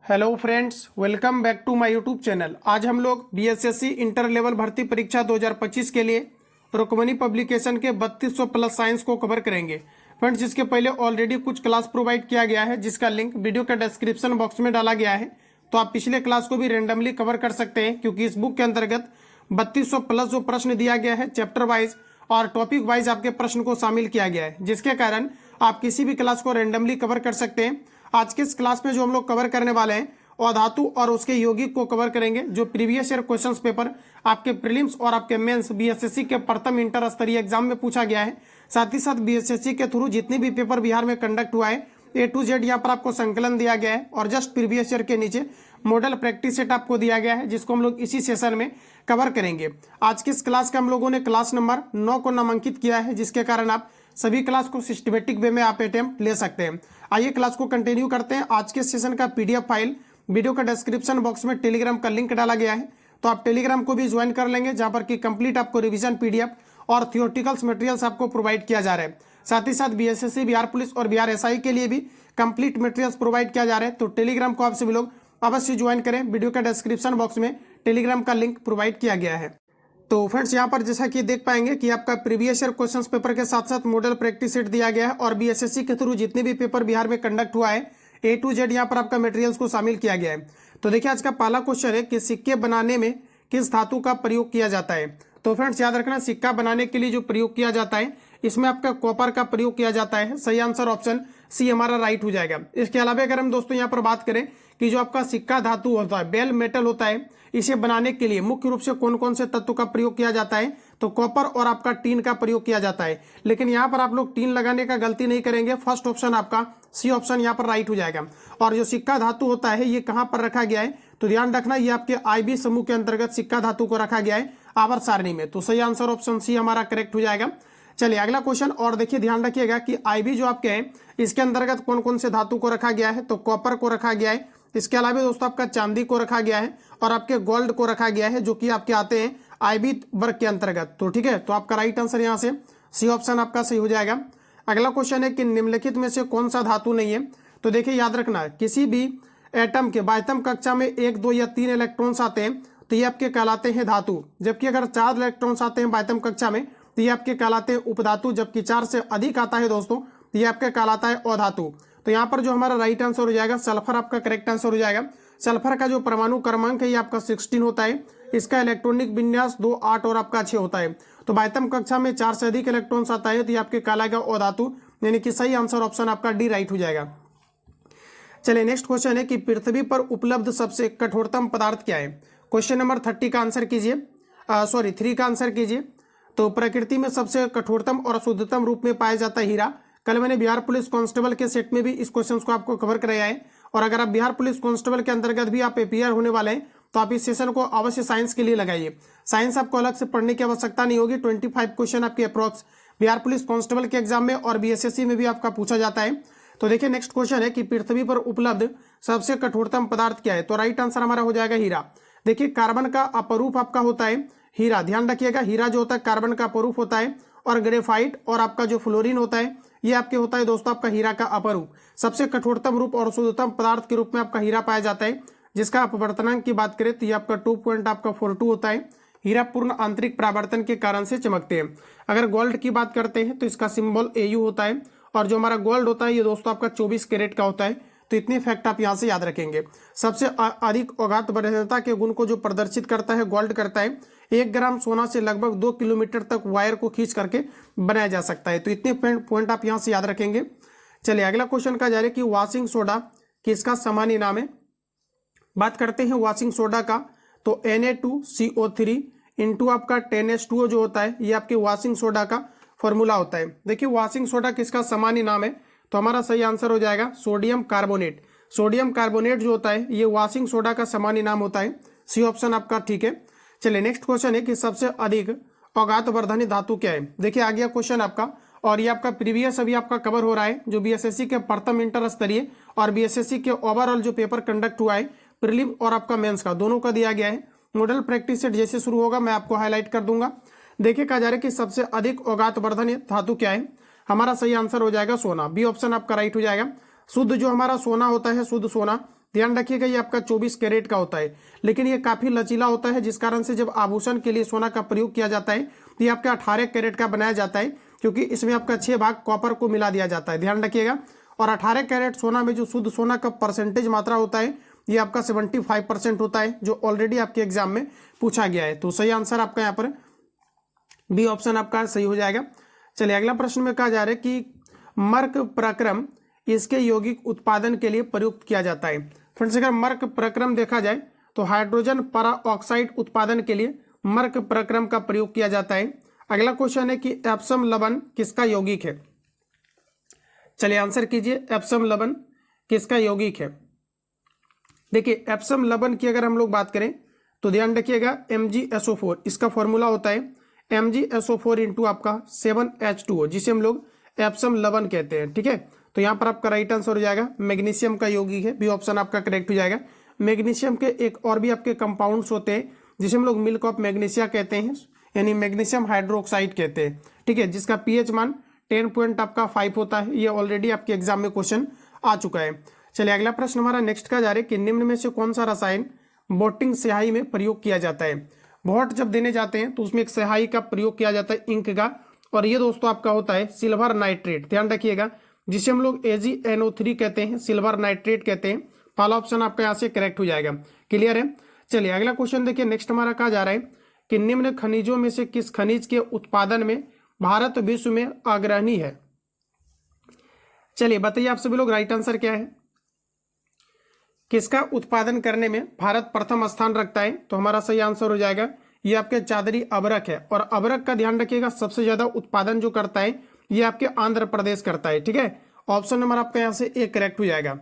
Hello friends, welcome back to my YouTube channel. आज हम लोग बीएसएससी इंटर लेवल भर्ती परीक्षा 2025 के लिए रुक्मणी पब्लिकेशन के 3200 प्लस साइंस को कवर करेंगे। फ्रेंड्स, जिसके पहले ऑलरेडी कुछ क्लास प्रोवाइड किया गया है, जिसका लिंक वीडियो के डिस्क्रिप्शन बॉक्स में डाला गया है। तो आप पिछले क्लास को भी रेंडमली कवर कर सकते हैं, क्योंकि इस बुक के अंतर्गत 3200 प्लस जो प्रश्न दिया गया है चैप्टर वाइज और टॉपिक वाइज आपके प्रश्न को शामिल किया गया है, जिसके कारण आप किसी भी क्लास को रेंडमली कवर कर सकते हैं। आज के इस क्लास में जो हम लोग कवर करने वाले हैं अधातु और उसके यौगिक को कवर करेंगे, जो प्रीवियस ईयर क्वेश्चंस पेपर आपके प्रीलिम्स और आपके मेंस बीएसएससी के प्रथम इंटर स्तरीय एग्जाम में पूछा गया है। साथ ही साथ बीएसएससी के थ्रू जितने भी पेपर बिहार में कंडक्ट हुआ है A to Z यहाँ पर आपको संकलन दिया गया है और जस्ट प्रीवियस ईयर के नीचे मॉडल प्रैक्टिस सेट आपको दिया गया है, जिसको हम लोग इसी सेशन में कवर करेंगे। आज की इस क्लास का हम लोगों ने क्लास नंबर 9 को नामांकित किया है, जिसके कारण आप सभी क्लास को सिस्टमेटिक वे में आप अटेम्प्ट ले सकते हैं। आइए क्लास को कंटिन्यू करते हैं। आज के सेशन का पीडीएफ फाइल वीडियो का डिस्क्रिप्शन बॉक्स में टेलीग्राम का लिंक डाला गया है, तो आप टेलीग्राम को भी ज्वाइन कर लेंगे, जहां पर कि कंप्लीट आपको रिवीजन पीडीएफ और थियोरटिकल्स मटेरियल्स आपको प्रोवाइड किया जा रहा है। साथ ही साथ बीएसएससी, बिहार पुलिस और बिहार एसआई के लिए भी कंप्लीट मटेरियल्स प्रोवाइड किया जा रहा है। तो टेलीग्राम को आप सभी लोग अवश्य ज्वाइन करें, वीडियो का डिस्क्रिप्शन बॉक्स में टेलीग्राम का लिंक प्रोवाइड किया गया है। तो फ्रेंड्स, यहाँ पर जैसा कि देख पाएंगे कि आपका प्रीवियस ईयर क्वेश्चंस पेपर के साथ साथ मॉडल प्रैक्टिस सेट दिया गया है और बीएसएससी के थ्रू जितने भी पेपर बिहार में कंडक्ट हुआ है A to Z यहाँ पर आपका मटेरियल्स को शामिल किया गया है। तो देखिए, आज का पहला क्वेश्चन है कि सिक्के बनाने में किस धातु का प्रयोग किया जाता है। तो फ्रेंड्स, याद रखना, सिक्का बनाने के लिए जो प्रयोग किया जाता है इसमें आपका कॉपर का प्रयोग किया जाता है। सही आंसर ऑप्शन सी हमारा राइट हो जाएगा। इसके अलावा अगर हम दोस्तों यहाँ पर बात करें कि जो आपका सिक्का धातु होता है, बेल मेटल होता है, इसे बनाने के लिए मुख्य रूप से कौन कौन से तत्व का प्रयोग किया जाता है, तो कॉपर और आपका टीन का प्रयोग किया जाता है। लेकिन यहाँ पर आप लोग टीन लगाने का गलती नहीं करेंगे, फर्स्ट ऑप्शन आपका सी ऑप्शन यहाँ पर राइट हो जाएगा। और जो सिक्का धातु होता है ये कहाँ पर रखा गया है, तो ध्यान रखना, ये आपके आईबी समूह के अंतर्गत सिक्का धातु को रखा गया है आवर्त सारणी में। तो सही आंसर ऑप्शन सी हमारा करेक्ट हो जाएगा। चलिए अगला क्वेश्चन, और देखिए ध्यान रखिएगा कि आईबी जो आपके हैं इसके अंतर्गत कौन कौन से धातु को रखा गया है, तो कॉपर को रखा गया है। इसके अलावा दोस्तों आपका चांदी को रखा गया है और आपके गोल्ड को रखा गया है, जो कि आपके आते हैं आईबी वर्ग के अंतर्गत। तो ठीक है, तो आपका राइट आंसर यहाँ से सी ऑप्शन आपका सही हो जाएगा। अगला क्वेश्चन है कि निम्नलिखित में से कौन सा धातु नहीं है। तो देखिए याद रखना, किसी भी एटम के बाह्यतम कक्षा में 1, 2 या 3 इलेक्ट्रॉन्स आते हैं तो ये आपके कहलाते हैं धातु। जबकि अगर 4 इलेक्ट्रॉन्स आते हैं बाह्यतम कक्षा में तो ये आपके कहलाते हैं उपधातु। जबकि 4 से अधिक आता है दोस्तों तो ये आपके कहलाता है अधातु। तो यहाँ पर जो हमारा राइट आंसर हो जाएगा सल्फर आपका करेक्ट आंसर हो जाएगा। सल्फर का जो परमाणु क्रमांक है ये आपका 16 होता है। इसका इलेक्ट्रॉनिक विन्यास 2, 8 और आपका 6 होता है। तो बाह्यतम कक्षा में 4 से अधिक इलेक्ट्रॉन्स आता है तो ये आपके कहलाएगा अधातु, यानी कि सही आंसर ऑप्शन आपका डी राइट हो जाएगा। चलिए नेक्स्ट क्वेश्चन है कि पृथ्वी पर उपलब्ध सबसे कठोरतम पदार्थ क्या है। क्वेश्चन नंबर 30 का आंसर कीजिए, 3 का आंसर कीजिए। तो प्रकृति में सबसे कठोरतम और शुद्धतम रूप में पाया जाता है हीरा। कल मैंने बिहार पुलिस कांस्टेबल के सेट में भी इस क्वेश्चन को आपको कवर कराया है, और अगर आप बिहार पुलिस कांस्टेबल के अंतर्गत भी आप अपियर होने वाले हैं तो आप इस सेशन को अवश्य साइंस के लिए लगाइए। साइंस आपको अलग से पढ़ने की आवश्यकता नहीं होगी। 25 क्वेश्चन आपके अप्रोक्स बिहार पुलिस कांस्टेबल के एग्जाम में और बीएसएससी में भी आपका पूछा जाता है। तो देखिए नेक्स्ट क्वेश्चन है कि पृथ्वी पर उपलब्ध सबसे कठोरतम पदार्थ क्या है। तो राइट आंसर हमारा हो जाएगा हीरा। देखिए कार्बन का अपरूप आपका होता है हीरा। ध्यान रखिएगा, हीरा जो होता है कार्बन का अपरूप होता है, और ग्रेफाइट और आपका जो फ्लोरीन होता है ये आपके होता है दोस्तों आपका हीरा का अपरूप। सबसे कठोरतम रूप और शुद्धतम पदार्थ के रूप में आपका हीरा पाया जाता है, जिसका अपवर्तनांक की बात करें तो ये आपका 2.42 होता है। हीरा पूर्ण आंतरिक परावर्तन के कारण से चमकते हैं। अगर गोल्ड की बात करते हैं तो इसका सिंबल AU होता है, और जो हमारा गोल्ड होता है ये दोस्तों आपका 24 कैरेट का होता है। तो इतने फैक्ट आप यहाँ से याद रखेंगे। सबसे अधिक औघात वरीयता के गुण को जो प्रदर्शित करता है गोल्ड करता है। 1 ग्राम सोना से लगभग 2 किलोमीटर तक वायर को खींच करके बनाया जा सकता है। तो इतने पॉइंट आप यहाँ से याद रखेंगे। चलिए अगला क्वेश्चन का जा रहा है कि वॉशिंग सोडा किसका सामान्य नाम है। बात करते हैं वॉशिंग सोडा का, तो Na2CO3 इंटू आपका 10H2O जो होता है ये आपके वॉशिंग सोडा का फॉर्मूला होता है। देखिए वॉशिंग सोडा किसका सामान्य नाम है, तो हमारा सही आंसर हो जाएगा सोडियम कार्बोनेट। सोडियम कार्बोनेट जो होता है ये वॉशिंग सोडा का सामान्य नाम होता है। सी ऑप्शन आपका ठीक है। चलिए नेक्स्ट क्वेश्चन है कि सबसे अधिक औघात वर्धनी धातु क्या है। देखिए आ गया क्वेश्चन आपका, और ये आपका प्रीवियस अभी आपका कवर हो रहा है, जो बीएसएससी के प्रथम इंटर स्तरीय और बीएसएससी के ओवरऑल जो पेपर कंडक्ट हुआ है प्रीलिम और आपका मेंस का, दोनों का दिया गया है। मॉडल प्रैक्टिस सेट जैसे शुरू होगा मैं आपको हाईलाइट कर दूंगा। देखिए कहा जा रहा है कि सबसे अधिक औघात वर्धनी धातु क्या है। हमारा सही आंसर हो जाएगा सोना। बी ऑप्शन आपका राइट हो जाएगा। शुद्ध जो हमारा सोना होता है, शुद्ध सोना ध्यान रखिएगा ये आपका 24 कैरेट का होता है, लेकिन ये काफी लचीला होता है, जिस कारण से जब आभूषण के लिए सोना का प्रयोग किया जाता है तो ये आपका 18 कैरेट का बनाया जाता है, क्योंकि इसमें आपका 6 भाग कॉपर को मिला दिया जाता है। ध्यान रखिएगा। और 18 कैरेट सोना में जो शुद्ध सोना का परसेंटेज मात्रा होता है ये आपका 75% होता है, जो ऑलरेडी आपके एग्जाम में पूछा गया है। तो सही आंसर आपका यहाँ पर बी ऑप्शन आपका सही हो जाएगा। चलिए अगला प्रश्न में कहा जा रहा है कि मर्क प्रक्रम इसके यौगिक उत्पादन के लिए प्रयुक्त किया जाता है। फ्रेंड्स अगर मर्क प्रक्रम देखा जाए तो हाइड्रोजन पराऑक्साइड उत्पादन के लिए मर्क प्रक्रम का प्रयोग किया जाता है। अगला क्वेश्चन है कि एप्सम लवण किसका यौगिक है। चलिए आंसर कीजिए, एप्सम लवण किसका यौगिक है। देखिए एप्सम लवण की अगर हम लोग बात करें तो ध्यान रखिएगा MgSO4 इसका फॉर्मूला होता है MgSO4 इंटू आपका 7H2O, जिसे हम लोग एप्सम लवण कहते हैं। ठीक है, तो यहाँ पर आपका राइट आंसर हो जाएगा मैग्नीशियम का यौगिक है, बी ऑप्शन आपका करेक्ट हो जाएगा। मैग्नीशियम के एक और भी आपके कंपाउंड्स होते हैं जिसे हम लोग मिल्क ऑफ मैग्नीशिया कहते हैं, यानी मैग्नीशियम हाइड्रोक्साइड कहते हैं। ठीक है, जिसका pH मान 10.5 होता है। ये ऑलरेडी आपके एग्जाम में क्वेश्चन आ चुका है। चलिए अगला प्रश्न हमारा नेक्स्ट का जा रहा है कि निम्न में से कौन सा रसायन बोटिंग स्याही में प्रयोग किया जाता है। वोट जब देने जाते हैं तो उसमें एक स्याही का प्रयोग किया जाता है इंक का, और ये दोस्तों आपका होता है सिल्वर नाइट्रेट। ध्यान रखिएगा, जिसे हम लोग AgNO3 कहते हैं, सिल्वर नाइट्रेट कहते हैं। पहला ऑप्शन आपका यहाँ से करेक्ट हो जाएगा। क्लियर है। चलिए अगला क्वेश्चन देखिए, नेक्स्ट हमारा कहा जा रहा है कि निम्न खनिजों में से किस खनिज के उत्पादन में भारत विश्व में अग्रणी है। चलिए बताइए आप सभी लोग राइट आंसर क्या है, किसका उत्पादन करने में भारत प्रथम स्थान रखता है। तो हमारा सही आंसर हो जाएगा ये आपके चादरी अबरक है। और अबरक का ध्यान रखिएगा सबसे ज्यादा उत्पादन जो करता है ये आपके आंध्र प्रदेश करता है। ठीक है, ऑप्शन नंबर आपका यहाँ से ए करेक्ट हो जाएगा।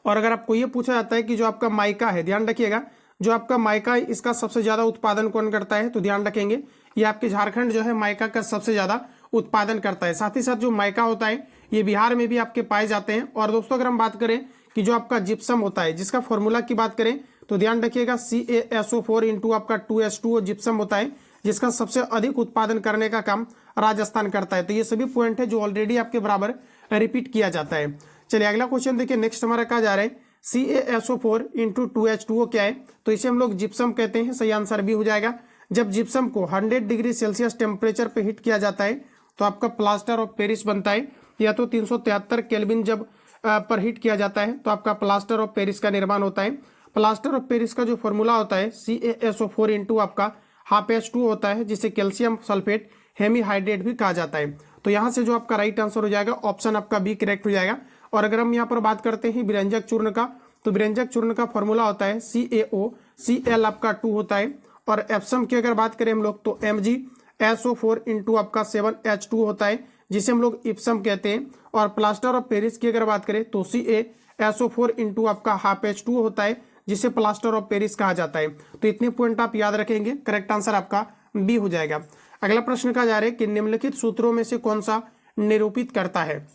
और अगर आपको ये पूछा जाता है कि जो आपका माइका है, ध्यान रखिएगा जो आपका माइका है इसका सबसे ज्यादा उत्पादन कौन करता है, तो ध्यान रखेंगे ये आपके झारखंड जो है माइका का सबसे ज्यादा उत्पादन करता है। साथ ही साथ जो माइका होता है ये बिहार में भी आपके पाए जाते हैं। और दोस्तों अगर हम बात करें कि जो आपका जिप्सम होता है, जिसका फॉर्मूला की बात करें तो ध्यान रखिएगा CaSO4 इंटू आपका 2H2O जिप्सम होता है, जिसका सबसे अधिक उत्पादन करने का काम राजस्थान करता है। तो ये सभी पॉइंट है जो ऑलरेडी आपके बराबर रिपीट किया जाता है। चलिए अगला क्वेश्चन देखिए, नेक्स्ट हमारा कहा जा रहा है CaSO4 इंटू 2H2O क्या है, तो इसे हम लोग जिप्सम कहते हैं। सही आंसर भी हो जाएगा। जब जिप्सम को 100 डिग्री सेल्सियस टेम्परेचर पे हीट किया जाता है तो आपका प्लास्टर ऑफ पेरिस बनता है, या तो 373 केल्विन जब पर हीट किया जाता है तो आपका प्लास्टर ऑफ पेरिस का निर्माण होता है। प्लास्टर ऑफ पेरिस का जो फॉर्मूला होता है CaSO4 इंटू आपका ½ होता है, जिसे कैल्शियम सल्फेट हेमीहाइड्रेट भी कहा जाता है। तो यहाँ से जो आपका राइट आंसर हो जाएगा ऑप्शन आपका बी करेक्ट हो जाएगा। और अगर हम यहाँ पर बात करते हैं विरंजक चूर्ण का, तो विरंजक चूर्ण का फॉर्मूला होता है CaOCl आपका 2 होता है। और एप्सम की अगर बात करें हम लोग तो MgSO4 इंटू आपका 7H2 होता है, जिसे हम लोग इप्सम कहते हैं। और प्लास्टर ऑफ पेरिस की अगर बात करें तो CaSO4 इंटू आपका ½ होता है, जिसे प्लास्टर ऑफ पेरिस कहा जाता है। तो इतने पॉइंट आप याद रखेंगे, करेक्ट आंसर आपका बी हो जाएगा। अगला प्रश्न कहा जा रहा है कि निम्नलिखित सूत्रों में से कौन सा निरूपित करता है।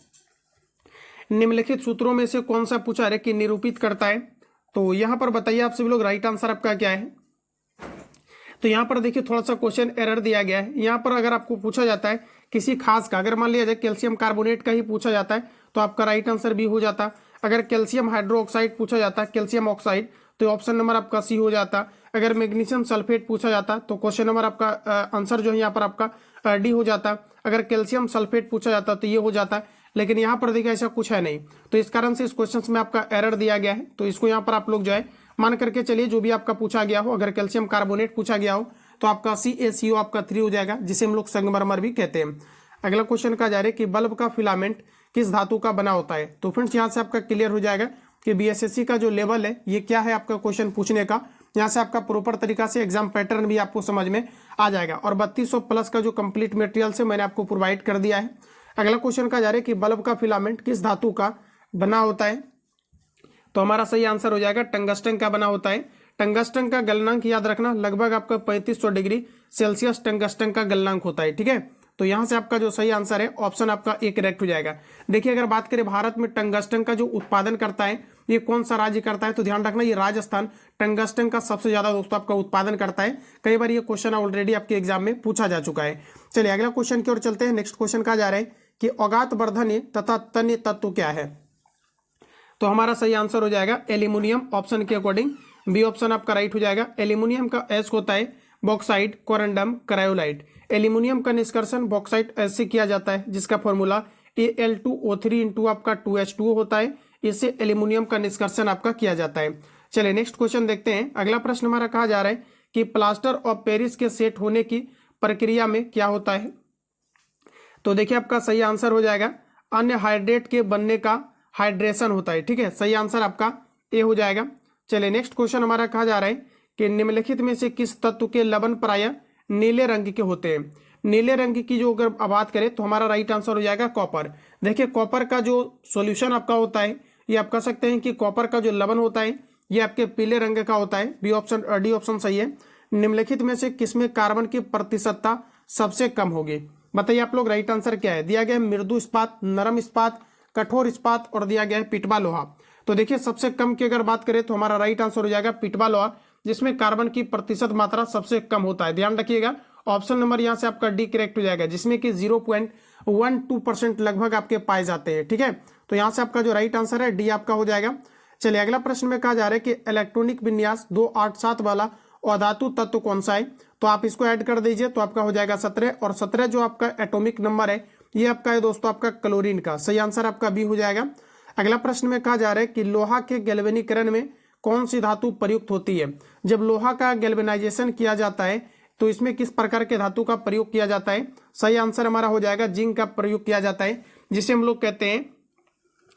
निम्नलिखित सूत्रों में से कौन सा पूछा है कि निरूपित करता है, तो यहाँ पर बताइए आप सभी लोग राइट आंसर आपका क्या है। तो यहाँ पर देखिए थोड़ा सा क्वेश्चन एरर दिया गया है। यहाँ पर अगर आपको पूछा जाता है किसी खास का, अगर मान लिया जाए कैल्शियम कार्बोनेट का ही पूछा जाता है तो आपका राइट आंसर बी हो जाता। अगर कैल्शियम हाइड्रोक्साइड पूछा जाता, कैल्शियम ऑक्साइड, तो ऑप्शन नंबर आपका सी हो जाता। अगर मैग्नीशियम सल्फेट पूछा जाता तो क्वेश्चन नंबर आपका आंसर जो है यहाँ पर आपका डी हो जाता। अगर कैल्शियम सल्फेट पूछा जाता तो ये हो जाता, लेकिन यहाँ पर देखिए ऐसा कुछ है नहीं। तो इस कारण से इस क्वेश्चन में आपका एरर दिया गया है। तो इसको यहाँ पर आप लोग जो है मान करके चलिए, जो भी आपका पूछा गया हो, अगर कैल्शियम कार्बोनेट पूछा गया हो तो आपका CaCO आपका 3 हो जाएगा, जिसे हम लोग संगमरमर भी कहते हैं। अगला क्वेश्चन का जा रहा है कि बल्ब का फिलामेंट किस धातु का बना होता है। तो फ्रेंड्स यहाँ से आपका क्लियर हो जाएगा कि BSSC का जो लेवल है ये क्या है आपका क्वेश्चन पूछने का। यहाँ से आपका प्रॉपर तरीका से एग्जाम पैटर्न भी आपको समझ में आ जाएगा। और 3200 प्लस का जो कंप्लीट मटेरियल से मैंने आपको प्रोवाइड कर दिया है। अगला क्वेश्चन का जा रहा है कि बल्ब का फिलामेंट किस धातु का बना होता है। तो हमारा सही आंसर हो जाएगा टंगस्टन का बना होता है। टंगस्टन का गलनांक याद रखना, लगभग आपका 3500 डिग्री सेल्सियस टंगस्टन का गलनांक होता है। ठीक है, तो यहाँ से आपका जो सही आंसर है ऑप्शन आपका ए करेक्ट हो जाएगा। देखिए अगर बात करें भारत में टंगस्टन का जो उत्पादन करता है ये कौन सा राज्य करता है, तो ध्यान रखना ये राजस्थान टंगस्टन का सबसे ज्यादा दोस्तों आपका उत्पादन करता है। कई बार ये क्वेश्चन ऑलरेडी आपके एग्जाम में पूछा जा चुका है। चलिए अगला क्वेश्चन की ओर चलते हैं। नेक्स्ट क्वेश्चन कहा जा रहा है कि अज्ञात वर्धनीय तथा तन्य तत्व क्या है। तो हमारा सही आंसर हो जाएगा एल्यूमिनियम, ऑप्शन के अकॉर्डिंग बी ऑप्शन आपका राइट हो जाएगा। एल्यूमिनियम का एस होता है बॉक्साइट, कोरंडम, क्रायोलाइट। एल्यूमिनियम का निष्कर्षण बॉक्साइट एस से किया जाता है, जिसका फॉर्मूला Al2O3 इंटू आपका 2H2O होता है। इससे एल्यूमिनियम का निष्कर्षण आपका किया जाता है। चलिए नेक्स्ट क्वेश्चन देखते हैं। अगला प्रश्न हमारा कहा जा रहा है कि प्लास्टर ऑफ पेरिस के सेट होने की प्रक्रिया में क्या होता है। तो देखिए आपका सही आंसर हो जाएगा अन्य हाइड्रेट के बनने का हाइड्रेशन होता है। ठीक है, सही आंसर आपका ए हो जाएगा। चलिए नेक्स्ट क्वेश्चन हमारा कहा जा रहा है कि निम्नलिखित में से किस तत्व के लवण प्रायः नीले रंग के होते हैं। नीले रंग की जो अगर बात करें तो हमारा राइट आंसर हो जाएगा कॉपर। देखिए कॉपर का जो सॉल्यूशन आपका होता है, ये आप कह सकते हैं कि कॉपर का जो लवण होता है ये आपके पीले रंग का होता है। डी ऑप्शन सही है। निम्नलिखित में से किसमें कार्बन की प्रतिशतता सबसे कम होगी। बताइए आप लोग राइट आंसर क्या है। दिया गया है मृदु इस्पात, नरम इस्पात, कठोर इस्पात और दिया गया है पिटवा लोहा। तो देखिए सबसे कम की अगर बात करें तो हमारा राइट आंसर हो जाएगा पिटवा लोहा, जिसमें कार्बन की प्रतिशत मात्रा सबसे कम होता है। ध्यान रखिएगा ऑप्शन नंबर यहाँ से आपका डी करेक्ट हो जाएगा, जिसमें कि 0.12% लगभग आपके पाए जाते हैं। ठीक है, तो यहाँ से आपका जो राइट आंसर है डी आपका हो जाएगा। चलिए अगला प्रश्न में कहा जा रहा है कि इलेक्ट्रॉनिक विन्यास 287 वाला अधातु तत्व कौन सा है। तो आप इसको ऐड कर दीजिए तो आपका हो जाएगा 17, और 17 जो आपका एटॉमिक नंबर है ये आपका है दोस्तों आपका क्लोरीन का। सही आंसर आपका बी हो जाएगा। अगला प्रश्न में कहा जा रहा है कि लोहा के गैल्वेनीकरण में कौन सी धातु प्रयुक्त होती है। जब लोहा का गैल्वेनाइजेशन किया जाता है तो इसमें किस प्रकार के धातु का प्रयोग किया जाता है। सही आंसर हमारा हो जाएगा जिंक का प्रयोग किया जाता है, जिसे हम लोग कहते हैं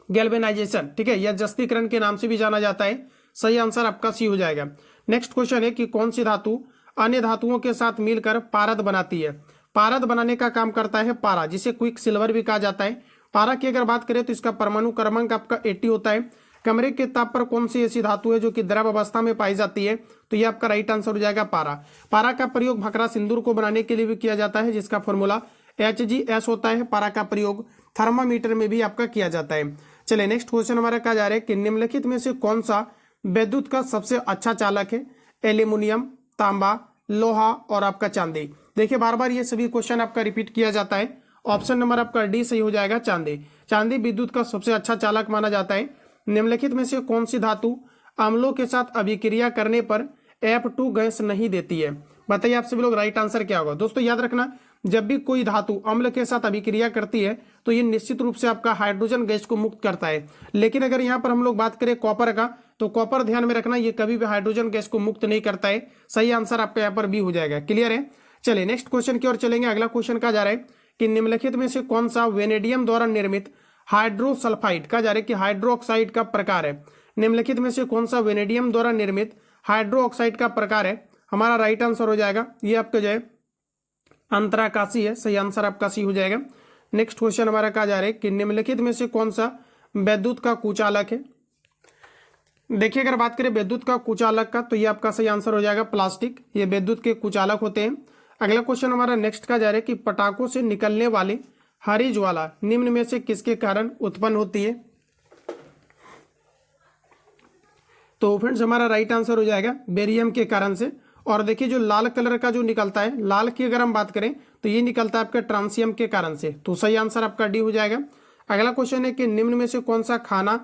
गैल्वेनाइजेशन। ठीक है, यह जस्तीकरण के नाम से भी जाना जाता है। सही आंसर आपका सी हो जाएगा। नेक्स्ट क्वेश्चन है कि कौन सी धातु अन्य धातुओं के साथ मिलकर पारद बनाती है। पारद बनाने का काम करता है पारा, जिसे क्विक सिल्वर भी कहा जाता है। पारा की अगर बात करें तो इसका परमाणु क्रमांक आपका 80 होता है। कमरे के ताप पर कौन सी ऐसी धातु है जो कि द्रव अवस्था में पाई जाती है। तो ये आपका राइट आंसर हो जाएगा पारा। पारा का प्रयोग भखरा सिंदूर को बनाने के लिए भी किया जाता है, जिसका फॉर्मूला HgS होता है। पारा का प्रयोग थर्मामीटर में भी आपका किया जाता है। चलिए नेक्स्ट क्वेश्चन हमारा कहा जा रहा है कि निम्नलिखित में से कौन सा विद्युत का सबसे अच्छा चालक है। एल्यूमिनियम, तांबा, लोहा और आपका चांदी। देखिए बार बार ये सभी क्वेश्चन आपका रिपीट किया जाता है। ऑप्शन नंबर आपका डी सही हो जाएगा, चांदी। चांदी विद्युत का सबसे अच्छा चालक माना जाता है। निम्नलिखित में से कौन सी धातु अम्लों के साथ अभिक्रिया करने पर F2 गैस नहीं देती है। बताइए आप सभी लोग राइट आंसर क्या होगा। दोस्तों याद रखना, जब भी कोई धातु अम्ल के साथ अभिक्रिया करती है तो ये निश्चित रूप से आपका हाइड्रोजन गैस को मुक्त करता है। लेकिन अगर यहाँ पर हम लोग बात करें कॉपर का, तो कॉपर ध्यान में रखना ये कभी भी हाइड्रोजन गैस को मुक्त नहीं करता है। सही आंसर आपका यहाँ पर बी हो जाएगा। क्लियर है। चलिए नेक्स्ट क्वेश्चन की ओर चलेंगे। अगला क्वेश्चन कहा जा रहा है कि निम्नलिखित में से कौन सा वेनेडियम द्वारा निर्मित हाइड्रोसल्फाइड कहा जा रहा है कि हाइड्रोक्साइड का प्रकार है। निम्नलिखित में से कौन सा वेनेडियम द्वारा निर्मित हाइड्रोक्साइड का प्रकार है। हमारा राइट आंसर हो जाएगा ये आपका जो है अंतराकाशी है। सही आंसर आपका सी हो जाएगा। नेक्स्ट क्वेश्चन हमारा कहा जा रहा है कि निम्नलिखित में से कौन सा विद्युत का कुचालक है। देखिए अगर बात करें विद्युत का कुचालक का तो ये आपका सही आंसर हो जाएगा प्लास्टिक। ये विद्युत के कुचालक होते हैं। अगला क्वेश्चन हमारा नेक्स्ट का जा रहा है कि पटाखों से निकलने वाली हरी ज्वाला निम्न में से किसके कारण उत्पन्न होती है। तो फ्रेंड्स हमारा राइट आंसर हो जाएगा बेरियम के कारण से। और देखिए जो लाल कलर का जो निकलता है, लाल की अगर हम बात करें तो ये निकलता है आपका ट्रांसियम के कारण से। तो सही आंसर आपका डी हो जाएगा। अगला क्वेश्चन है कि निम्न में से कौन सा खाना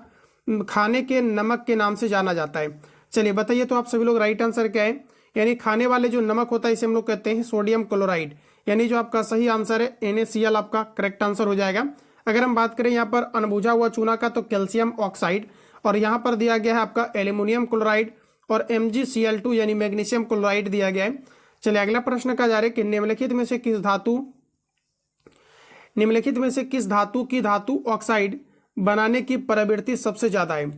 खाने के नमक के नाम से जाना जाता है। चलिए बताइए तो आप सभी लोग राइट आंसर क्या है। यानी खाने वाले जो नमक होता है इसे हम लोग कहते हैं सोडियम क्लोराइड। यानी जो आपका सही आंसर है NaCl आपका करेक्ट आंसर हो जाएगा। अगर हम बात करें यहाँ पर अनबुझा हुआ चूना का तो कैल्शियम ऑक्साइड, और यहाँ पर दिया गया है आपका एल्यूमिनियम क्लोराइड और MgCl2 यानी मैग्नीशियम क्लोराइड दिया गया है। चलिए अगला प्रश्न का जा रहा है कि निम्नलिखित में से किस धातु की धातु ऑक्साइड बनाने की प्रवृत्ति सबसे ज्यादा है।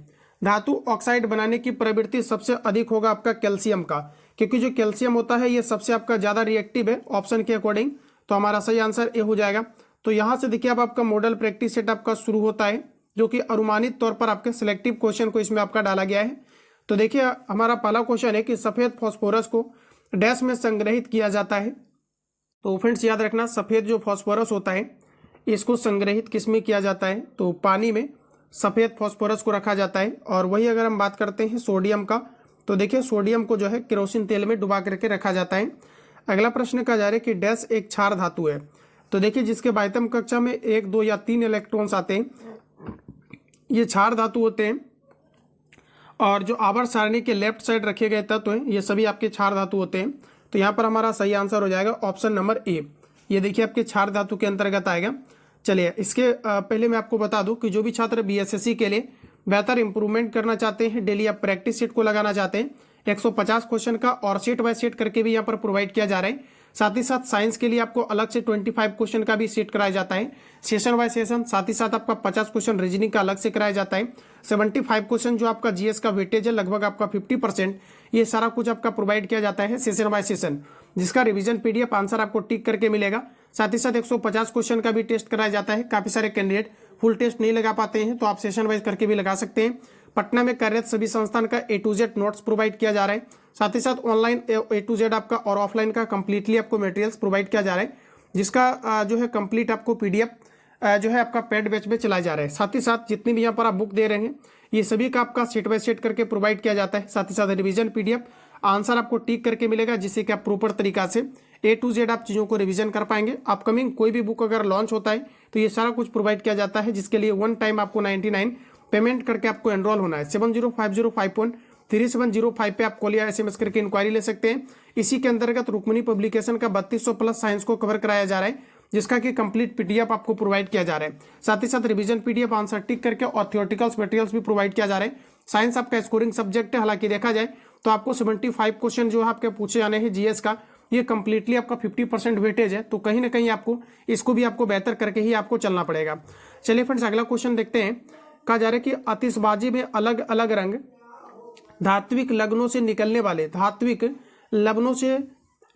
धातु ऑक्साइड बनाने की प्रवृत्ति सबसे अधिक होगा आपका कैल्शियम का, क्योंकि जो कैल्शियम होता है ये सबसे आपका ज्यादा रिएक्टिव है ऑप्शन के अकॉर्डिंग। तो हमारा सही आंसर ए हो जाएगा। तो यहाँ से देखिए अब आपका मॉडल प्रैक्टिस सेट आपका शुरू होता है, जो कि अनुमानित तौर पर आपके सिलेक्टिव क्वेश्चन को इसमें आपका डाला गया है। तो देखिए हमारा पहला क्वेश्चन है कि सफेद फास्फोरस को डैश में संग्रहित किया जाता है। तो फ्रेंड्स याद रखना, सफेद जो फास्फोरस होता है इसको संग्रहित किस में किया जाता है। तो पानी में सफेद फास्फोरस को रखा जाता है। और वही अगर हम बात करते हैं सोडियम का, तो देखिए सोडियम को जो है केरोसिन तेल में डुबा करके रखा जाता है। अगला प्रश्न का जा रहा है कि डैश एक क्षार धातु है। तो देखिए जिसके बाह्यतम कक्षा में 1, 2 या 3 इलेक्ट्रॉन्स आते हैं ये क्षार धातु होते हैं। और जो आवर्त सारणी के लेफ्ट साइड रखे गए तत्व हैं ये सभी आपके क्षार धातु होते हैं। तो यहाँ पर हमारा सही आंसर हो जाएगा ऑप्शन नंबर ए। ये देखिए आपके क्षार धातु के अंतर्गत आएगा। चलिए इसके पहले मैं आपको बता दूं कि जो भी छात्र बीएसएससी के लिए बेहतर इंप्रूवमेंट करना चाहते हैं, डेली आप प्रैक्टिस सेट को लगाना चाहते हैं, 150 क्वेश्चन का और सेट बाय सेट करके भी यहाँ पर प्रोवाइड किया जा रहा है। साथ ही साथ साइंस के लिए आपको अलग से 25 क्वेश्चन का भी सेट कराया जाता है, सेशन बाय सेशन। साथ ही साथ आपका 50 क्वेश्चन रीजनिंग का अलग से कराया जाता है। 75 क्वेश्चन जो आपका जीएस का वेटेज है लगभग आपका 50%, ये सारा कुछ आपका प्रोवाइड किया जाता है सेशन बाय सेशन, जिसका रिवीजन पीडीएफ आंसर आपको टिक करके मिलेगा। साथ ही साथ 150 क्वेश्चन का भी टेस्ट कराया जाता है। काफी सारे कैंडिडेट फुल टेस्ट नहीं लगा पाते हैं तो आप सेशन वाइज करके भी लगा सकते हैं। पटना में कार्यरत सभी संस्थान का A to Z notes provide किया जा रहा है। साथ ही साथ ऑनलाइन A to Z आपका और ऑफलाइन का कंप्लीटली आपको मटेरियल्स प्रोवाइड किया जा रहा है, जिसका जो है कंप्लीट आपको पीडीएफ जो है आपका पेड बैच में चलाया जा रहा है। साथ ही साथ जितनी भी यहाँ पर आप बुक दे रहे हैं ये सभी का आपका सेट बाय सेट करके प्रोवाइड किया जाता है। साथ ही साथ रिवीजन पीडीएफ आंसर आपको टिक करके मिलेगा, जिससे कि आप प्रॉपर तरीका से A to Z आप चीज़ों को रिवीजन कर पाएंगे। अपकमिंग कोई भी बुक अगर लॉन्च होता है तो ये सारा कुछ प्रोवाइड किया जाता है, जिसके लिए वन टाइम आपको 99 पेमेंट करके आपको एनरोल होना है। 7050537005 पे आप कॉल या SMS करके इंक्वायरी ले सकते हैं। इसी के अंतर्गत रुक्मिणी पब्लिकेशन का 3200 प्लस साइंस को कवर कराया जा रहा है, जिसका कि कंप्लीट पीडीएफ आपको प्रोवाइड किया जा रहा है। साथ ही साथ रिवीजन पीडीएफ आंसर टिक करके और थियोरेटिकल्स मटेरियल्स भी प्रोवाइड किया जा रहा है। साइंस आपका स्कोरिंग सब्जेक्ट है, हालांकि देखा जाए तो आपको 75 क्वेश्चन जो है आपके पूछे जाने हैं जीएस का, ये कंप्लीटली आपका 50% वेटेज है, तो कहीं ना कहीं आपको इसको भी आपको बेहतर करके ही आपको चलना पड़ेगा। चलिए फ्रेंड्स अगला क्वेश्चन देखते हैं। कहा जा रहा है कि आतिशबाजी में अलग अलग रंग धात्विक लवणों से निकलने वाले धात्विक लवणों से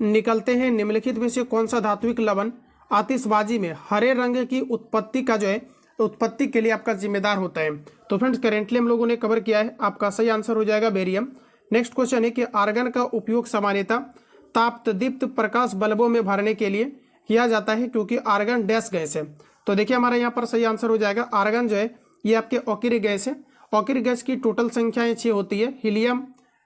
निकलते हैं, निम्नलिखित में से कौन सा धात्विक लवण आतिशबाजी में हरे रंग की उत्पत्ति का जो है उत्पत्ति के लिए आपका जिम्मेदार होता है। तो फ्रेंड्स करेंटली हम लोगों ने कवर किया है, आपका सही आंसर हो जाएगा बेरियम। नेक्स्ट क्वेश्चन है कि आर्गन का उपयोग सामान्यतः ताप्तदीप्त प्रकाश बल्बों में भरने के लिए किया जाता है, क्योंकि आर्गन डैश गैस है। तो देखिए हमारा यहाँ पर सही आंसर हो जाएगा आर्गन जो है ये आपके ऑक्यूरिक गैस है। ऑक्यूरिक गैस की टोटल संख्याएं 6 होती है, helium,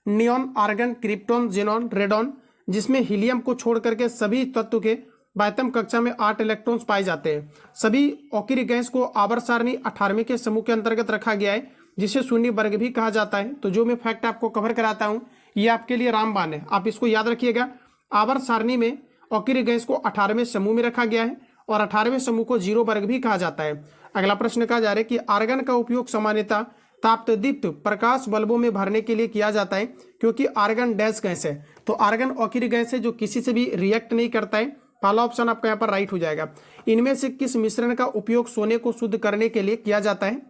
neon, argon, krypton, xenon, radon, जिसमें हीलियम को छोड़ करके सभी तत्व के बाह्यतम कक्षा में 8 इलेक्ट्रॉन्स पाए जाते हैं। सभी ऑक्यूरिक गैस को आवर्त सारणी 18वें के समूह के अंतर्गत रखा गया है, जिसे शून्य वर्ग भी कहा जाता है। तो जो मैं फैक्ट आपको कवर कराता हूँ ये आपके लिए रामबाण है, आप इसको याद रखिएगा। आवर्त सारणी में ऑक्यूरिक गैस को 18वें समूह में रखा गया है और 18वें समूह को 0 वर्ग भी कहा जाता है। अगला प्रश्न कहा जा रहा है कि आर्गन का उपयोग सामान्यतः ताप्तदीप्त प्रकाश बल्बों में भरने के लिए किया जाता है, क्योंकि आर्गन डैश गैस है। तो आर्गन ऑक्यूरिक गैस है जो किसी से भी रिएक्ट नहीं करता है। पहला ऑप्शन आपका यहाँ पर राइट हो जाएगा। इनमें से किस मिश्रण का उपयोग सोने को शुद्ध करने के लिए किया जाता है?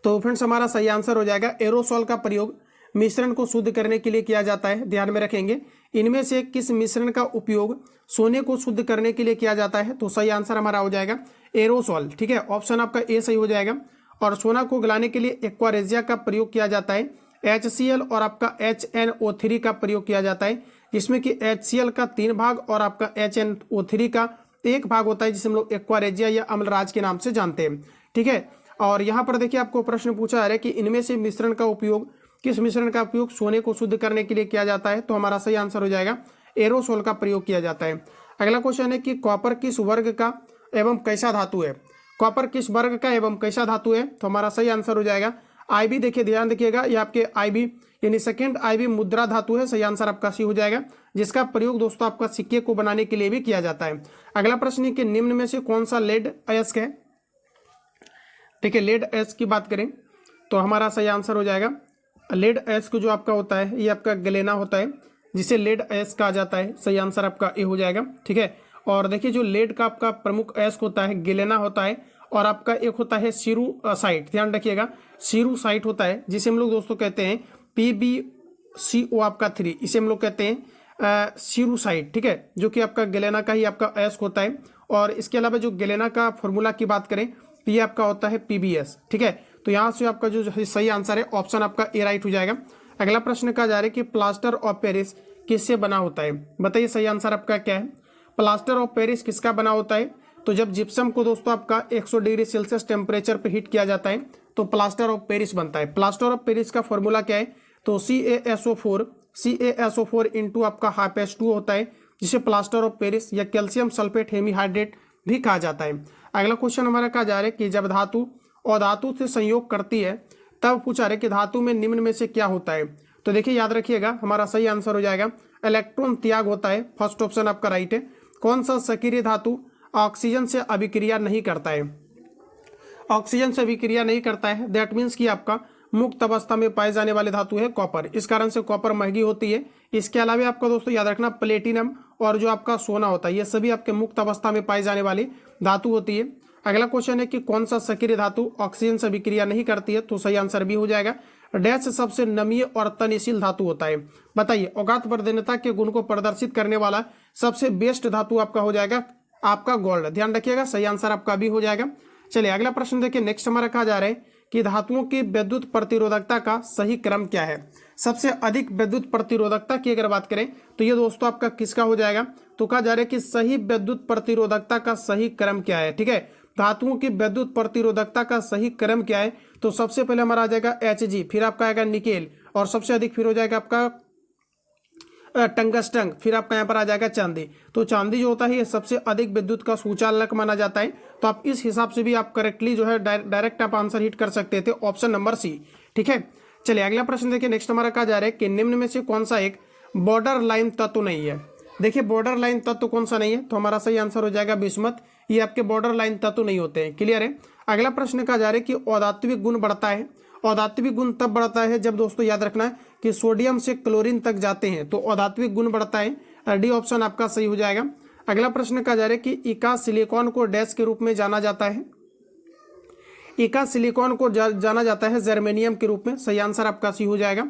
तो फ्रेंड्स हमारा सही आंसर हो जाएगा एरोसोल का प्रयोग मिश्रण को शुद्ध करने के लिए किया जाता है। ध्यान में रखेंगे इनमें से किस मिश्रण का उपयोग सोने को शुद्ध करने के लिए किया जाता है? तो सही आंसर हमारा हो जाएगा एरोसोल। ठीक है, ऑप्शन आपका ए सही हो जाएगा। और सोना को गलाने के लिए एक्वारेजिया का प्रयोग किया जाता है। HCl और आपका HNO3 का प्रयोग किया जाता है, जिसमें कि HCl का 3 भाग और आपका HNO3 का 1 भाग होता है, जिसे हम लोग एक्वारेजिया या अम्लराज के नाम से जानते हैं। ठीक है, और यहाँ पर देखिए आपको प्रश्न पूछा जा रहा है कि इनमें से मिश्रण का उपयोग किस मिश्रण का उपयोग सोने को शुद्ध करने के लिए किया जाता है? तो हमारा सही आंसर हो जाएगा एरोसोल का प्रयोग किया जाता है। अगला क्वेश्चन है कि कॉपर किस वर्ग का एवं कैसा धातु है? कॉपर किस वर्ग का एवं कैसा धातु है? तो हमारा सही आंसर हो जाएगा IB। देखिए ध्यान देखिएगा, ये आपके IB यानी सेकेंड IB मुद्रा धातु है। सही आंसर आपका सी हो जाएगा, जिसका प्रयोग दोस्तों आपका सिक्के को बनाने के लिए भी किया जाता है। अगला प्रश्न है कि निम्न में से कौन सा लेड अयस्क है? देखिए लेड अयस्क की बात करें तो हमारा सही आंसर हो जाएगा लेड अयस्क जो आपका होता है ये आपका गलेना होता है, जिसे लेड अयस्क कहा जाता है। सही आंसर आपका ए हो जाएगा। ठीक है, और देखिए जो लेड का आपका प्रमुख अयस्क होता है गलेना होता है, और आपका एक होता है सीरूसाइट। ध्यान रखिएगा सीरूसाइट होता है, जिसे हम लोग दोस्तों कहते हैं PbCO आपका 3, इसे हम लोग कहते हैं सीरूसाइट। ठीक है, जो कि आपका गलेना का ही आपका अयस्क होता है। और इसके अलावा जो गलेना का फॉर्मूला की बात करें तो ये आपका होता है PbS। ठीक है, तो यहाँ से आपका जो सही आंसर है ऑप्शन आपका ए राइट हो जाएगा। अगला प्रश्न कहा जा रहा है कि प्लास्टर ऑफ पेरिस किससे बना होता है? बताइए सही आंसर आपका क्या है? प्लास्टर ऑफ पेरिस किसका बना होता है? तो जब जिप्सम को दोस्तों आपका 100 डिग्री सेल्सियस टेम्परेचर पे हीट किया जाता है तो प्लास्टर ऑफ पेरिस बनता है। प्लास्टर ऑफ पेरिस का फॉर्मूला क्या है? तो CaSO4 इंटू आपका हाफ H2 होता है, जिसे प्लास्टर ऑफ पेरिस या कैल्शियम सल्फेट हेमीहाइड्रेट भी कहा जाता है। अगला क्वेश्चन हमारा कहा जा रहा है कि जब धातु और धातु से संयोग करती है तब पूछा रहे कि धातु में निम्न में से क्या होता है। तो देखिए याद रखिएगा, हमारा सही आंसर हो जाएगा इलेक्ट्रॉन त्याग होता है। फर्स्ट ऑप्शन आपका राइट है। कौन सा सक्रिय धातु ऑक्सीजन से अभिक्रिया नहीं करता है? ऑक्सीजन से अभिक्रिया नहीं करता है, दैट मीन्स कि आपका मुक्त अवस्था में पाए जाने वाले धातु है कॉपर। इस कारण से कॉपर महंगी होती है। इसके अलावा आपका दोस्तों याद रखना प्लेटिनम और जो आपका सोना होता है, ये सभी आपके मुक्त अवस्था में पाई जाने वाली धातु होती है। अगला क्वेश्चन है कि कौन सा सक्रिय धातु ऑक्सीजन से अभिक्रिया नहीं करती है? तो सही आंसर भी हो जाएगा। डैश सबसे नमीय और तनशील धातु होता है। बताइए औगात वर्धनता के गुण को प्रदर्शित करने वाला सबसे बेस्ट धातु आपका हो जाएगा आपका गोल्ड। ध्यान रखिएगा, सही आंसर आपका भी हो जाएगा। चलिए अगला प्रश्न देखिए, नेक्स्ट हमारा कहा जा रहा है कि धातुओं की विद्युत प्रतिरोधकता का सही क्रम क्या है? सबसे अधिक विद्युत प्रतिरोधकता की अगर बात करें तो ये दोस्तों आपका किसका हो जाएगा? तो कहा जा रहा है कि सही विद्युत प्रतिरोधकता का सही क्रम क्या है। ठीक है, धातुओं की विद्युत प्रतिरोधकता का सही क्रम क्या है? तो सबसे पहले हमारा आ जाएगा Hg, फिर आपका आएगा निकेल, और सबसे अधिक फिर हो जाएगा आपका टंगस्टन, फिर आपका यहाँ पर आ जाएगा चांदी। तो चांदी जो होता है ये सबसे अधिक विद्युत का सुचालक माना जाता है। तो आप इस हिसाब से भी आप करेक्टली जो है डायरेक्ट आप आंसर हिट कर सकते थे, ऑप्शन नंबर सी। ठीक है, चलिए अगला प्रश्न देखिए, नेक्स्ट हमारा कहा जा रहा है कि निम्न में से कौन सा एक बॉर्डर लाइन तत्व नहीं है? देखिए बॉर्डर लाइन तत्व कौन सा नहीं है? तो हमारा सही आंसर हो जाएगा बिस्मथ। ये आपके बॉर्डर लाइन तत्व नहीं होते हैं। क्लियर है। अगला प्रश्न कहा जा रहा है कि औदात्विक गुण बढ़ता है। औदात्विक गुण तब बढ़ता है जब दोस्तों याद रखना है कि सोडियम से क्लोरीन तक जाते हैं, तो औदात्विक गुण बढ़ता है। डी ऑप्शन आपका सही हो जाएगा। अगला प्रश्न कहा जा रहा है कि इका सिलिकॉन को डैश के रूप में जाना जाता है? इका सिलिकॉन को जाना जाता है जर्मेनियम के रूप में। सही आंसर आपका सी हो जाएगा।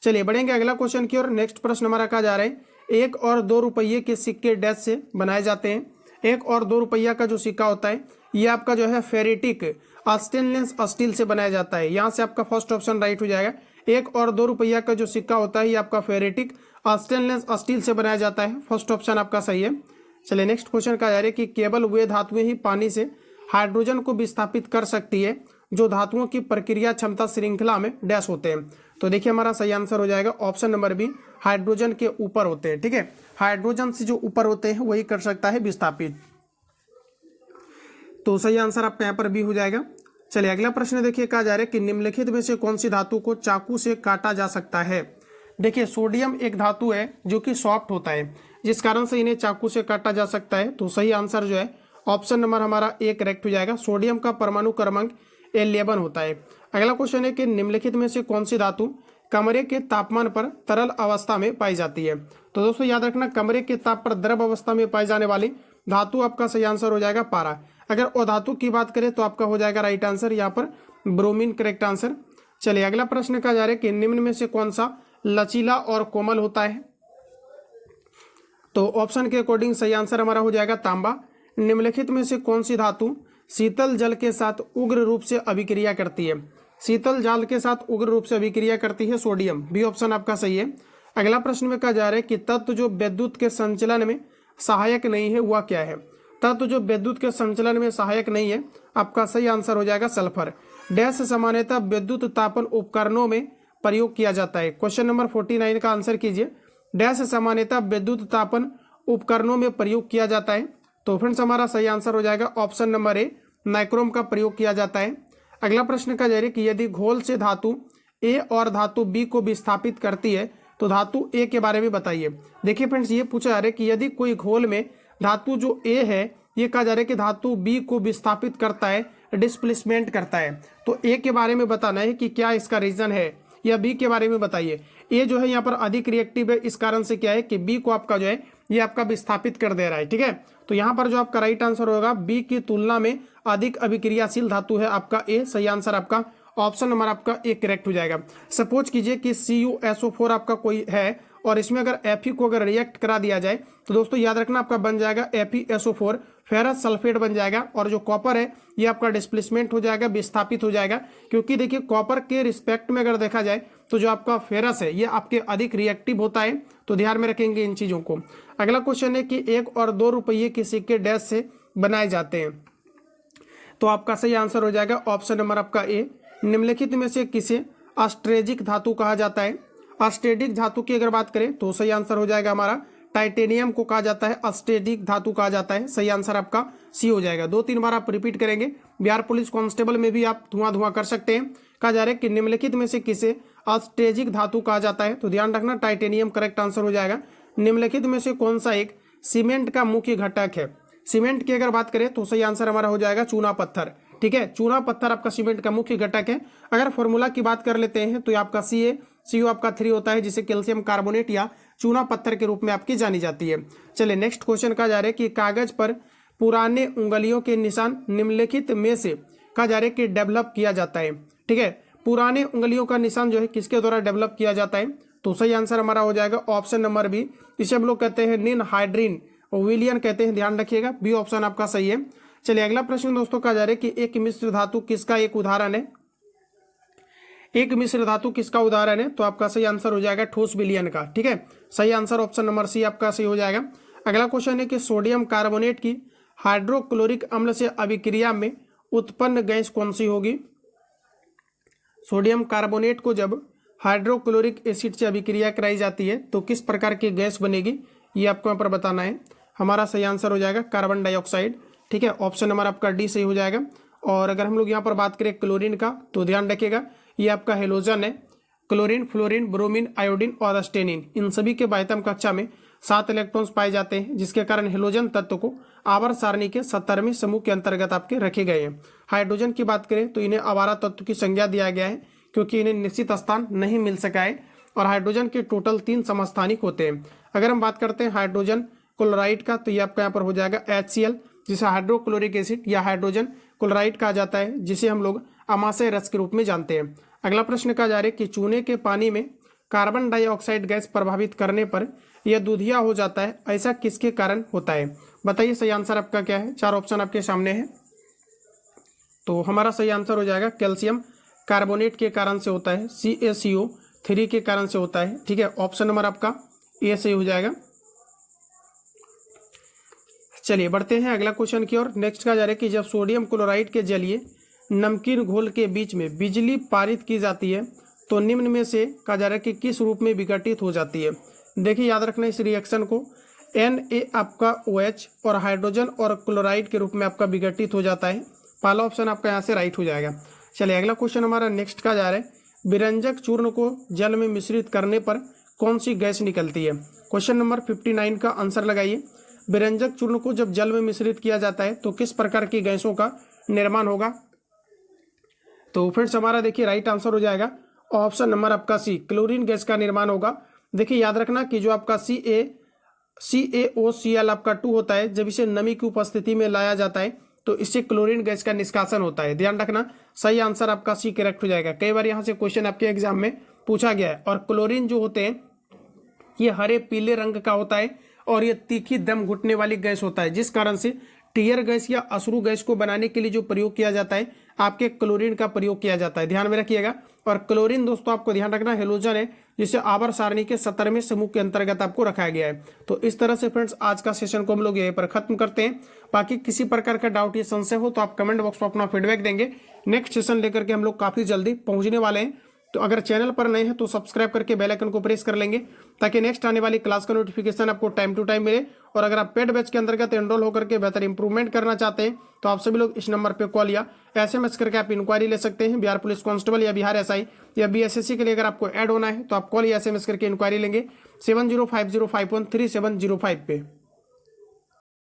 चलिए बढ़ेंगे अगला क्वेश्चन की ओर। नेक्स्ट प्रश्न हमारा कहा जा रहा है 1 और 2 रुपये के सिक्के डैश से बनाए जाते हैं। 1 और 2 रुपया का जो सिक्का होता है ये आपका जो है फेरेटिक स्टेनलेस स्टील से बनाया जाता है। यहाँ से आपका फर्स्ट ऑप्शन राइट हो जाएगा। 1 और 2 रुपया का जो सिक्का होता है ये आपका फेरेटिक स्टेनलेस स्टील से बनाया जाता है। फर्स्ट ऑप्शन आपका सही है। चलिए नेक्स्ट क्वेश्चन का जा रहा है कि केवल वे धातुएं ही पानी से हाइड्रोजन को विस्थापित कर सकती है जो धातुओं की प्रक्रिया क्षमता श्रृंखला में डैश होते हैं। तो देखिए हमारा सही आंसर हो जाएगा ऑप्शन नंबर बी, हाइड्रोजन के ऊपर होते हैं। ठीक है, हाइड्रोजन से जो ऊपर होते हैं वही कर सकता है विस्थापित। तो सही आंसर आपका यहाँ पर भी हो जाएगा। चलिए अगला प्रश्न देखिए, कहा जा रहा है कि निम्नलिखित में से कौन सी धातु को चाकू से काटा जा सकता है? देखिए सोडियम एक धातु है जो कि सॉफ्ट होता है, जिस कारण से इन्हें चाकू से काटा जा सकता है। तो सही आंसर जो है ऑप्शन नंबर हमारा ए करेक्ट हो जाएगा। सोडियम का परमाणु क्रमांक 11 होता है। अगला क्वेश्चन है कि निम्नलिखित में से कौन सी धातु कमरे के तापमान पर तरल अवस्था में पाई जाती है? तो दोस्तों याद रखना, कमरे के ताप पर द्रव अवस्था में पाई जाने वाली धातु आपका सही आंसर हो जाएगा पारा। अगर अधातु की बात करें तो आपका हो जाएगा राइट आंसर यहाँ पर ब्रोमीन करेक्ट आंसर। चलिए अगला प्रश्न कहा जा रहा है कि निम्न में से कौन सा लचीला और कोमल होता है? तो ऑप्शन के अकॉर्डिंग सही आंसर हमारा हो जाएगा तांबा। निम्नलिखित में से कौन सी धातु शीतल जल के साथ उग्र रूप से अभिक्रिया करती है? शीतल जल के साथ उग्र रूप से अभिक्रिया करती है सोडियम। बी ऑप्शन आपका सही है। अगला प्रश्न में कहा जा रहा है कि तत्व जो विद्युत के संचलन में सहायक नहीं है वह क्या है? तत्व जो विद्युत के संचलन में सहायक नहीं है, आपका सही आंसर हो जाएगा सल्फर। डैश सामान्यतः विद्युत तापन उपकरणों में प्रयोग किया जाता है। क्वेश्चन नंबर 49 का आंसर कीजिए। डैश सामान्यतः विद्युत तापन उपकरणों में प्रयोग किया जाता है। तो फ्रेंड्स हमारा सही आंसर हो जाएगा ऑप्शन नंबर ए, नाइक्रोम का प्रयोग किया जाता है। अगला प्रश्न का जारी कि यदि घोल से धातु ए और धातु बी को विस्थापित करती है तो धातु ए के बारे में बताइए। देखिए फ्रेंड्स ये पूछा जा रहा है कि यदि कोई घोल में धातु जो ए है ये कहा जा रहा है कि धातु बी को विस्थापित करता है, डिस्प्लेसमेंट करता है। तो ए के बारे में बताना है कि क्या इसका रीजन है, या बी के बारे में बताइए। ए जो है यहाँ पर अधिक रिएक्टिव है, इस कारण से क्या है कि बी को आपका जो है ये आपका विस्थापित कर दे रहा है। ठीक है, तो यहाँ पर जो आपका राइट आंसर होगा बी की तुलना में अधिक अभिक्रियाशील धातु है आपका ए। सही आंसर आपका ऑप्शन नंबर आपका ए करेक्ट हो जाएगा। सपोज कीजिए कि CuSO4 आपका कोई है और इसमें अगर Fe को अगर रिएक्ट करा दिया जाए तो दोस्तों याद रखना आपका बन जाएगा FeSO4, फेरस सल्फेट बन जाएगा, और जो कॉपर है ये आपका डिस्प्लेसमेंट हो जाएगा, विस्थापित हो जाएगा। क्योंकि देखिए कॉपर के रिस्पेक्ट में अगर देखा जाए तो जो आपका फेरस है ये आपके अधिक रिएक्टिव होता है। तो ध्यान में रखेंगे इन चीज़ों को। अगला क्वेश्चन है कि 1 और 2 रुपये के सिक्के डैश से बनाए जाते हैं। तो आपका सही आंसर हो जाएगा ऑप्शन नंबर आपका ए। निम्नलिखित में से किसे अस्ट्रेजिक धातु कहा जाता है? अस्टेडिक धातु की अगर बात करें तो सही आंसर हो जाएगा हमारा टाइटेनियम को कहा जाता है, अस्टेडिक धातु कहा जाता है। सही आंसर आपका सी हो जाएगा। 2-3 बार आप रिपीट करेंगे। बिहार पुलिस कांस्टेबल में भी आप धुआं कर सकते हैं। कहा जा रहा है कि निम्नलिखित में से किसे अस्टेजिक धातु कहा जाता है। तो ध्यान रखना टाइटेनियम करेक्ट आंसर हो जाएगा। निम्नलिखित में से कौन सा एक सीमेंट का मुख्य घटक है। सीमेंट की अगर बात करें तो सही आंसर हमारा हो जाएगा चूना पत्थर। ठीक है, चूना पत्थर आपका सीमेंट का मुख्य घटक है। अगर फॉर्मूला की बात कर लेते हैं तो ये आपका CaCO आपका 3 होता है, जिसे कैल्शियम कार्बोनेट या चूना पत्थर के रूप में आपकी जानी जाती है। चलिए नेक्स्ट क्वेश्चन कहा जा रहा है कि कागज पर पुराने उंगलियों के निशान निम्नलिखित में से कहा जा रहा है कि डेवलप किया जाता है। ठीक है, पुराने उंगलियों का निशान जो है किसके द्वारा डेवलप किया जाता है। तो सही आंसर हमारा हो जाएगा ऑप्शन नंबर बी। इसे हम लोग कहते हैं निनहाइड्रीन विलियन कहते हैं, ध्यान रखिएगा बी ऑप्शन आपका सही है। चलिए अगला प्रश्न दोस्तों कहा जा रहा है कि एक मिश्र धातु किसका एक उदाहरण है। एक मिश्र धातु किसका उदाहरण है। तो आपका सही आंसर हो जाएगा ठोस विलयन का। ठीक है, सही आंसर ऑप्शन नंबर सी आपका सही हो जाएगा। अगला क्वेश्चन है कि सोडियम कार्बोनेट की हाइड्रोक्लोरिक अम्ल से अभिक्रिया में उत्पन्न गैस कौन सी होगी। सोडियम कार्बोनेट को जब हाइड्रोक्लोरिक एसिड से अभिक्रिया कराई जाती है तो किस प्रकार की गैस बनेगी, ये आपको यहाँ पर बताना है। हमारा सही आंसर हो जाएगा कार्बन डाइऑक्साइड। ठीक है, ऑप्शन नंबर आपका डी सही हो जाएगा। और अगर हम लोग यहाँ पर बात करें क्लोरीन का तो ध्यान रखिएगा ये आपका हेलोजन है। क्लोरीन, फ्लोरीन, ब्रोमीन, आयोडीन और अस्टेनिन इन सभी के बाह्यतम कक्षा में 7 इलेक्ट्रॉन्स पाए जाते हैं, जिसके कारण हेलोजन तत्व को आवर्त सारणी के 70वें समूह के अंतर्गत आपके रखे गए हैं। हाइड्रोजन की बात करें तो इन्हें आवारा तत्व की संज्ञा दिया गया है क्योंकि इन्हें निश्चित स्थान नहीं मिल सका है। और हाइड्रोजन के टोटल 3 समस्थानिक होते हैं। अगर हम बात करते हैं हाइड्रोजन क्लोराइड का तो ये आपका यहाँ पर हो जाएगा HCl, जिसे हाइड्रोक्लोरिक एसिड या हाइड्रोजन क्लोराइड कहा जाता है, जिसे हम लोग अमाशय रस के रूप में जानते हैं। अगला प्रश्न कहा जा रहा है कि चूने के पानी में कार्बन डाइऑक्साइड गैस प्रभावित करने पर यह दूधिया हो जाता है, ऐसा किसके कारण होता है। बताइए सही आंसर आपका क्या है। 4 ऑप्शन आपके सामने है। तो हमारा सही आंसर हो जाएगा कैल्शियम कार्बोनेट के कारण से होता है, CaCO3 के कारण से होता है। ठीक है, ऑप्शन नंबर आपका ए सही हो जाएगा। चलिए बढ़ते हैं अगला क्वेश्चन की ओर। नेक्स्ट कहा जा रहा है कि जब सोडियम क्लोराइड के जलीय नमकीन घोल के बीच में बिजली पारित की जाती है तो निम्न में से कहा जा रहा है कि किस रूप में विघटित हो जाती है। देखिए याद रखना इस रिएक्शन को Na आपका OH और हाइड्रोजन और क्लोराइड के रूप में आपका विघटित हो जाता है। पहला ऑप्शन आपका यहाँ से राइट हो जाएगा। चलिए अगला क्वेश्चन हमारा नेक्स्ट कहा जा रहा है विरंजक चूर्ण को जल में मिश्रित करने पर कौन सी गैस निकलती है। क्वेश्चन नंबर 59 का आंसर लगाइए। विरंजक चूर्ण को जब जल में मिश्रित किया जाता है तो किस प्रकार की गैसों का निर्माण होगा। तो फ्रेंड्स हमारा देखिए राइट आंसर हो जाएगा ऑप्शन नंबर आपका सी, क्लोरीन गैस का निर्माण होगा। देखिए याद रखना कि जो आपका CaOCl आपका 2 होता है, जब इसे नमी की उपस्थिति में लाया जाता है तो इससे क्लोरीन गैस का निष्कासन होता है। ध्यान रखना सही आंसर आपका सी करेक्ट हो जाएगा। कई बार यहाँ से क्वेश्चन आपके एग्जाम में पूछा गया है। और क्लोरीन जो होते हैं ये हरे पीले रंग का होता है और ये तीखी दम घुटने वाली गैस होता है, जिस कारण से टीयर गैस या अश्रु गैस को बनाने के लिए जो प्रयोग किया जाता है आपके क्लोरीन का प्रयोग किया जाता है, ध्यान में रखिएगा। और क्लोरीन दोस्तों आपको ध्यान रखना हेलोजन है, जिसे आवर्त सारणी के 70वें समूह के अंतर्गत आपको रखा गया है। तो इस तरह से फ्रेंड्स आज का सेशन को हम लोग यहीं पर खत्म करते हैं। बाकी किसी प्रकार का डाउट या संशय हो तो आप कमेंट बॉक्स में अपना फीडबैक देंगे। नेक्स्ट सेशन लेकर के हम लोग काफी जल्दी पहुंचने वाले हैं। तो अगर चैनल पर नए हैं तो सब्सक्राइब करके बेल आइकन को प्रेस कर लेंगे ताकि नेक्स्ट आने वाली क्लास का नोटिफिकेशन आपको टाइम टू टाइम मिले। और अगर आप पेड बैच के अंतर्गत एनरोल होकर के बेहतर इंप्रूवमेंट करना चाहते हैं तो आप सभी लोग इस नंबर पे कॉल या SMS करके आप इंक्वायरी ले सकते हैं। बिहार पुलिस कांस्टेबल या बिहार SI या BSSC के लिए अगर आपको ऐड होना है तो आप कॉल या SMS करके इंक्वायरी लेंगे 7050513705 पे।